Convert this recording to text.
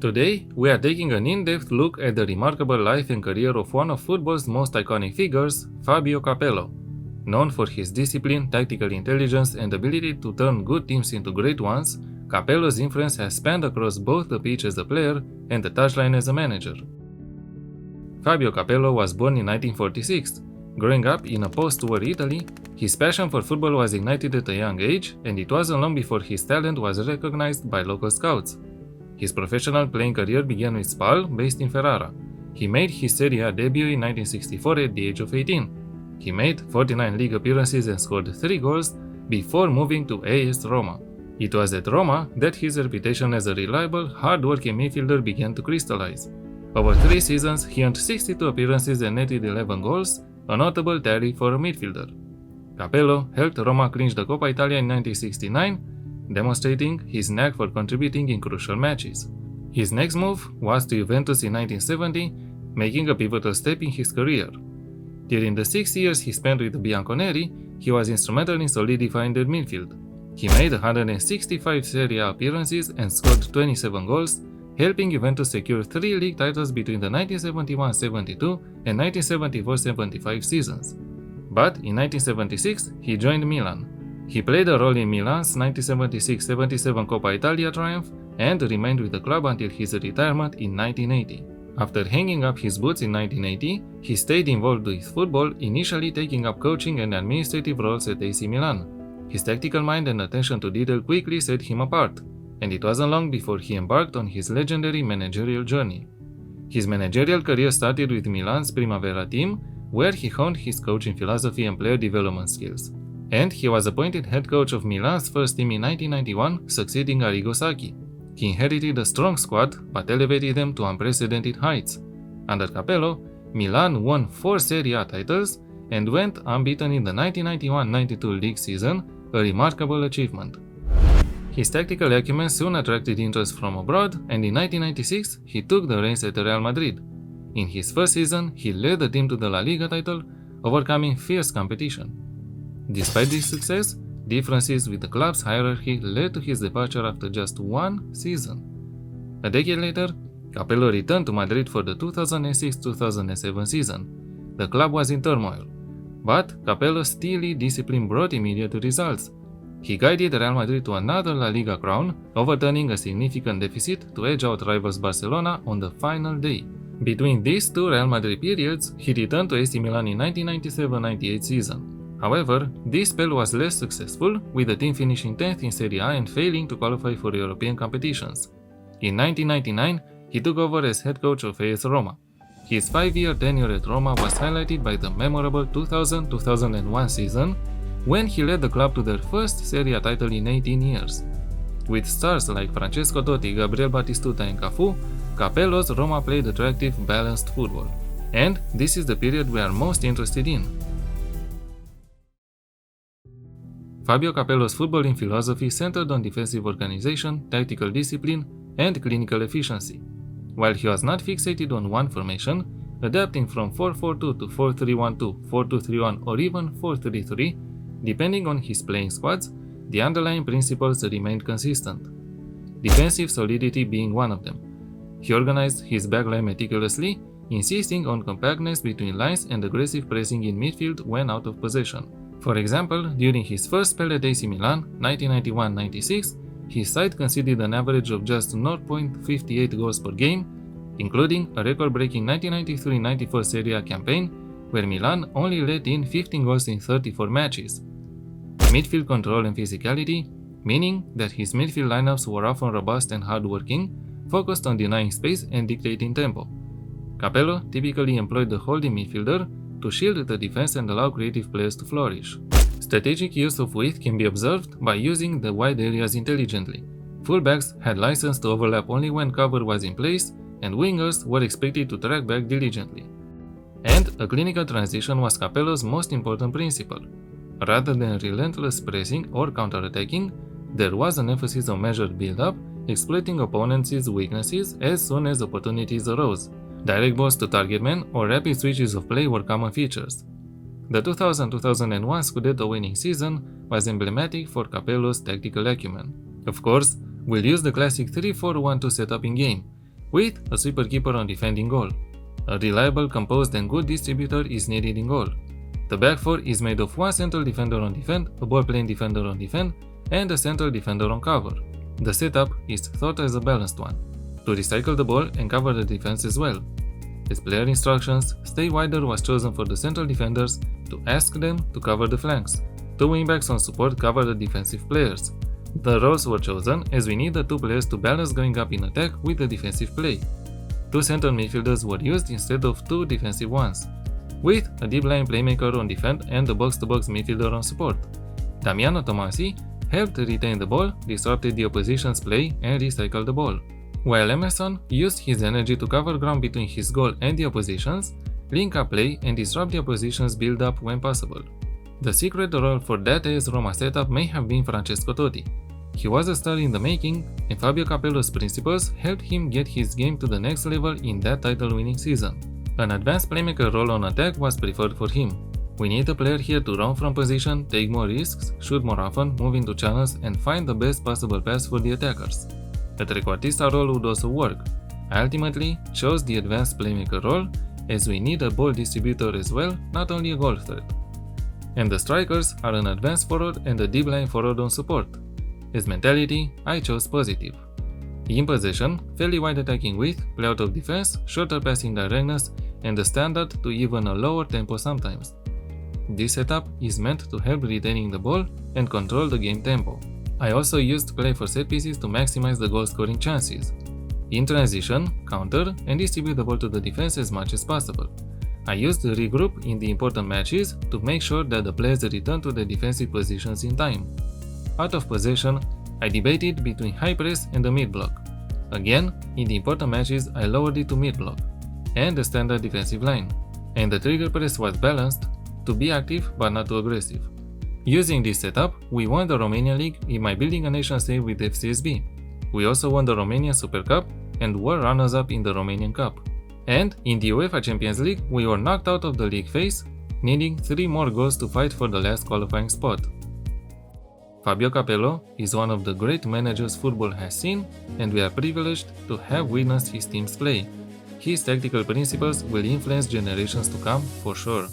Today, we are taking an in-depth look at the remarkable life and career of one of football's most iconic figures, Fabio Capello. Known for his discipline, tactical intelligence, and ability to turn good teams into great ones, Capello's influence has spanned across both the pitch as a player and the touchline as a manager. Fabio Capello was born in 1946. Growing up in a post-war Italy, his passion for football was ignited at a young age, and it wasn't long before his talent was recognized by local scouts. His professional playing career began with Spal, based in Ferrara. He made his Serie A debut in 1964 at the age of 18. He made 49 league appearances and scored 3 goals before moving to AS Roma. It was at Roma that his reputation as a reliable, hard-working midfielder began to crystallize. Over 3 seasons, he earned 62 appearances and netted 11 goals, a notable tally for a midfielder. Capello helped Roma clinch the Coppa Italia in 1969, demonstrating his knack for contributing in crucial matches. His next move was to Juventus in 1970, making a pivotal step in his career. During the 6 years he spent with the Bianconeri, he was instrumental in solidifying their midfield. He made 165 Serie A appearances and scored 27 goals, helping Juventus secure 3 league titles between the 1971-72 and 1974-75 seasons. But in 1976, he joined Milan. He played a role in Milan's 1976-77 Coppa Italia triumph and remained with the club until his retirement in 1980. After hanging up his boots in 1980, he stayed involved with football, initially taking up coaching and administrative roles at AC Milan. His tactical mind and attention to detail quickly set him apart, and it wasn't long before he embarked on his legendary managerial journey. His managerial career started with Milan's Primavera team, where he honed his coaching philosophy and player development skills. And he was appointed head coach of Milan's first team in 1991, succeeding Arrigo Sacchi. He inherited a strong squad, but elevated them to unprecedented heights. Under Capello, Milan won 4 Serie A titles and went unbeaten in the 1991-92 league season, a remarkable achievement. His tactical acumen soon attracted interest from abroad, and in 1996 he took the reins at Real Madrid. In his first season, he led the team to the La Liga title, overcoming fierce competition. Despite this success, differences with the club's hierarchy led to his departure after just 1 season. A decade later, Capello returned to Madrid for the 2006-2007 season. The club was in turmoil, but Capello's steely discipline brought immediate results. He guided Real Madrid to another La Liga crown, overturning a significant deficit to edge out rivals Barcelona on the final day. Between these 2 Real Madrid periods, he returned to AC Milan in 1997-98 season. However, this spell was less successful, with the team finishing 10th in Serie A and failing to qualify for European competitions. In 1999, he took over as head coach of AS Roma. His 5-year tenure at Roma was highlighted by the memorable 2000-2001 season, when he led the club to their first Serie A title in 18 years. With stars like Francesco Totti, Gabriel Batistuta and Cafu, Capello's Roma played attractive, balanced football. And this is the period we are most interested in. Fabio Capello's footballing philosophy centered on defensive organization, tactical discipline, and clinical efficiency. While he was not fixated on one formation, adapting from 4-4-2 to 4-3-1-2, 4-2-3-1 or even 4-3-3, depending on his playing squads, the underlying principles remained consistent. Defensive solidity being one of them. He organized his backline meticulously, insisting on compactness between lines and aggressive pressing in midfield when out of possession. For example, during his first spell at AC Milan, 1991-96, his side conceded an average of just 0.58 goals per game, including a record-breaking 1993-94 Serie A campaign, where Milan only let in 15 goals in 34 matches. Midfield control and physicality, meaning that his midfield lineups were often robust and hardworking, focused on denying space and dictating tempo. Capello typically employed the holding midfielder to shield the defense and allow creative players to flourish. Strategic use of width can be observed by using the wide areas intelligently. Fullbacks had license to overlap only when cover was in place, and wingers were expected to track back diligently. And a clinical transition was Capello's most important principle. Rather than relentless pressing or counter-attacking, there was an emphasis on measured build-up, exploiting opponents' weaknesses as soon as opportunities arose. Direct balls to target men or rapid switches of play were common features. The 2000-2001 Scudetto winning season was emblematic for Capello's tactical acumen. Of course, we'll use the classic 3-4-1-2 setup in game. with a sweeper keeper on defending goal. A reliable, composed and good distributor is needed in goal. The back four is made of one central defender on defend, a ball-playing defender on defend, and a central defender on cover. The setup is thought as a balanced one, to recycle the ball and cover the defense as well. As player instructions, stay wider was chosen for the central defenders to ask them to cover the flanks. Two wingbacks on support cover the defensive players. The roles were chosen as we need the two players to balance going up in attack with the defensive play. Two central midfielders were used instead of two defensive ones, with a deep line playmaker on defend and a box-to-box midfielder on support. Damiano Tomasi helped retain the ball, disrupted the opposition's play and recycled the ball. While Emerson used his energy to cover ground between his goal and the opposition's, link up play and disrupt the opposition's build-up when possible. The secret role for that AS Roma setup may have been Francesco Totti. He was a star in the making, and Fabio Capello's principles helped him get his game to the next level in that title-winning season. An advanced playmaker role on attack was preferred for him. We need a player here to run from position, take more risks, shoot more often, move into channels, and find the best possible pass for the attackers. A trequartista role would also work. I ultimately chose the advanced playmaker role, as we need a ball distributor as well, not only a goal threat. And the strikers are an advanced forward and a deep line forward on support. As mentality, I chose positive. In possession, fairly wide attacking width, play out of defense, shorter passing directness, and a standard to even a lower tempo sometimes. This setup is meant to help retaining the ball and control the game tempo. I also used play for set pieces to maximize the goal scoring chances. In transition, counter, and distribute the ball to the defense as much as possible. I used the regroup in the important matches to make sure that the players return to their defensive positions in time. Out of possession, I debated between high press and the mid block. Again, in the important matches I lowered it to mid block and the standard defensive line, and the trigger press was balanced to be active but not too aggressive. Using this setup, we won the Romanian League in my Building a Nation save with FCSB. We also won the Romanian Super Cup and were runners-up in the Romanian Cup. And in the UEFA Champions League, we were knocked out of the league phase, needing 3 more goals to fight for the last qualifying spot. Fabio Capello is one of the great managers football has seen, and we are privileged to have witnessed his team's play. His tactical principles will influence generations to come for sure.